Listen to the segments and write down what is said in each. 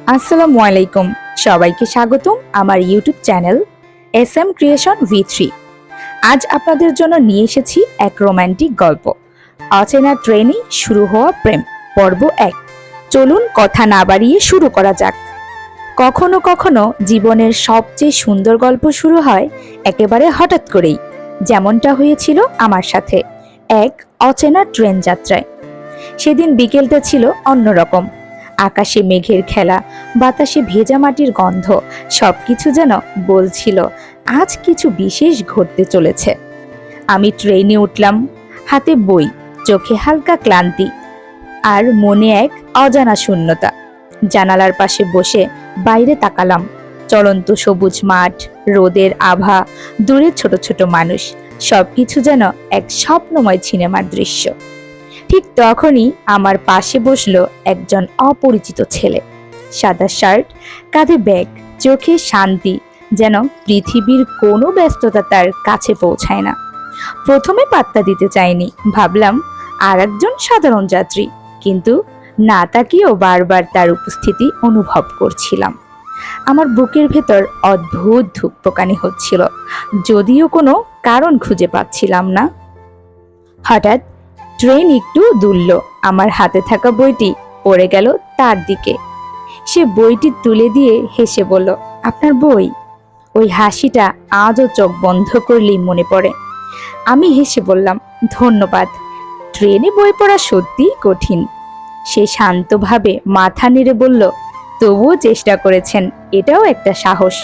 আসসালামু আলাইকুম, সবাইকে স্বাগতম আমার YouTube channel SM creation V3। আজ আপনাদের জন্য নিয়ে এসেছি এক রোমান্টিক গল্প, অচেনা ট্রেনে শুরু হওয়া প্রেম, পর্ব 1। চলুন কথা না বাড়িয়ে শুরু করা যাক। কখনো কখনো জীবনের সবচেয়ে সুন্দর গল্প শুরু হয় একেবারে হঠাৎ করেই, যেমনটা হয়েছিল আমার সাথে এক অচেনা ট্রেন যাত্রায়। সেদিন বিকেলটা ছিল অন্যরকম। আকাশে মেঘের খেলা, বাতাসে ভেজা মাটির গন্ধ, সবকিছু যেন বলছিল আজ কিছু বিশেষ ঘটতে চলেছে। আমি ট্রেনে উঠলাম, হাতে বই, চোখে হালকা ক্লান্তি আর মনে এক অজানা শূন্যতা। জানালার পাশে বসে বাইরে তাকালাম। চলন্ত সবুজ মাঠ, রোদের আভা, দূরে ছোট ছোট মানুষ, সবকিছু যেন এক স্বপ্নময় সিনেমার দৃশ্য। ঠিক তখনই আমার পাশে বসলো একজন অপরিচিত ছেলে। সাদা শার্ট, কাঁধে ব্যাগ, চোখে শান্তি, যেন পৃথিবীর কোনো ব্যস্ততা তার কাছে পৌঁছায় না। প্রথমে পাত্তা দিতে চাইনি, ভাবলাম আর একজন সাধারণ যাত্রী, কিন্তু না তাকিয়েও বারবার তার উপস্থিতি অনুভব করছিলাম। আমার বুকের ভেতর অদ্ভুত ধুকপুকানি হচ্ছিল, যদিও কোনো কারণ খুঁজে পাচ্ছিলাম না। হঠাৎ ট্রেন একটু দুলল, আমার হাতে থাকা বইটি পড়ে গেল তার দিকে। সে বইটি তুলে দিয়ে হেসে বলল, আপনার বই? ওই হাসিটা আজও চোখ বন্ধ করলেই মনে পড়ে। আমি হেসে বললাম, ধন্যবাদ। ট্রেনে বই পড়া সত্যিই কঠিন। সে শান্তভাবে মাথা নেড়ে বলল, তবুও চেষ্টা করেছেন, এটাও একটা সাহস।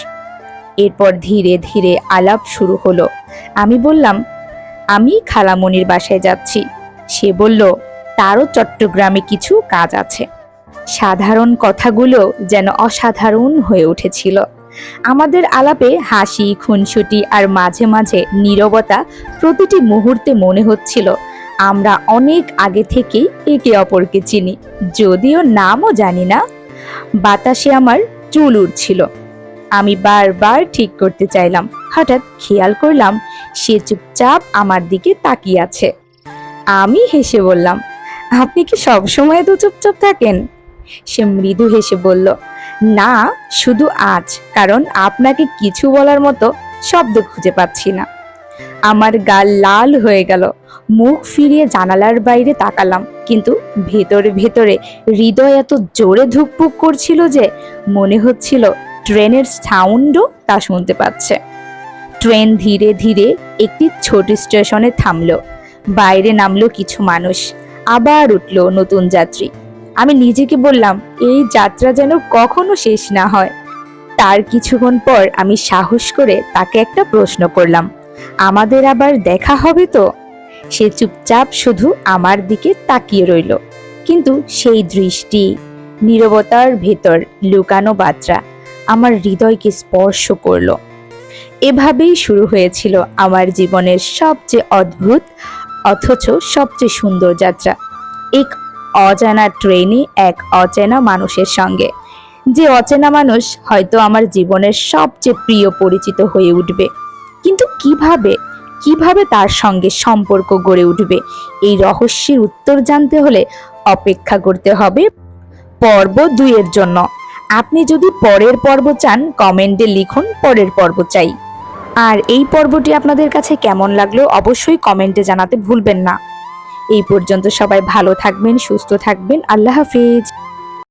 এরপর ধীরে ধীরে আলাপ শুরু হলো। আমি বললাম, আমি খালামণির বাসায় যাচ্ছি। সে বলল, তারও চট্টগ্রামে কিছু কাজ আছে। সাধারণ কথাগুলো যেন অসাধারণ হয়ে উঠেছিল। আমাদের আলাপে হাসি, খুনসুটি আর মাঝে মাঝে নীরবতা, প্রতিটি মুহূর্তে মনে হচ্ছিল আমরা অনেক আগে থেকেই একে অপরকে চিনি, যদিও নামও জানি না। বাতাসে আমার চুল উড়ছিল। আমি বারবার ঠিক করতে চাইলাম। হঠাৎ খেয়াল করলাম সে চুপচাপ আমার দিকে তাকিয়ে আছে। আমি হেসে বললাম, আপনি কি সবসময় তো চুপচাপ থাকেন? সে মৃদু হেসে বলল, না, শুধু আজ, কারণ আপনাকে কিছু বলার মতো শব্দ খুঁজে পাচ্ছি না। আমার গাল লাল হয়ে গেল। মুখ ফিরিয়ে জানালার বাইরে তাকালাম, কিন্তু ভেতরে ভেতরে হৃদয় এত জোরে ধুকপুক করছিল যে মনে হচ্ছিল ট্রেনের সাউন্ডও তা শুনতে পাচ্ছে। ট্রেন ধীরে ধীরে একটি ছোট স্টেশনে থামলো। বাইরে নামলো কিছু মানুষ, আবার উঠলো নতুন যাত্রী। আমি নিজেকে বললাম, এই যাত্রা যেন কখনো শেষ না হয়। তার কিছুক্ষণ পর আমি সাহস করে তাকে একটা প্রশ্ন করলাম, আমাদের আবার দেখা হবে তো? সে চুপচাপ শুধু আমার দিকে তাকিয়ে রইল, কিন্তু সেই দৃষ্টি, নীরবতার ভেতর লুকানো বার্তা আমার হৃদয়কে স্পর্শ করলো। এভাবেই শুরু হয়েছিল আমার জীবনের সবচেয়ে অদ্ভুত অথচ সবচেয়ে সুন্দর যাত্রা, এক অজানা ট্রেনে এক অচেনা মানুষের সঙ্গে। যে অচেনা মানুষ হয়তো আমার জীবনের সবচেয়ে প্রিয় পরিচিত হয়ে উঠবে, কিন্তু কিভাবে তার সঙ্গে সম্পর্ক গড়ে উঠবে, এই রহস্যের উত্তর জানতে হলে অপেক্ষা করতে হবে পর্ব 2 এর জন্য। আপনি যদি পরের পর্ব চান, কমেন্টে লিখুন পরের পর্ব চাই। আর এই পর্বটি আপনাদের কাছে কেমন লাগলো অবশ্যই কমেন্টে জানাতে ভুলবেন না। এই পর্যন্ত সবাই ভালো থাকবেন, সুস্থ থাকবেন। আল্লাহ হাফেজ।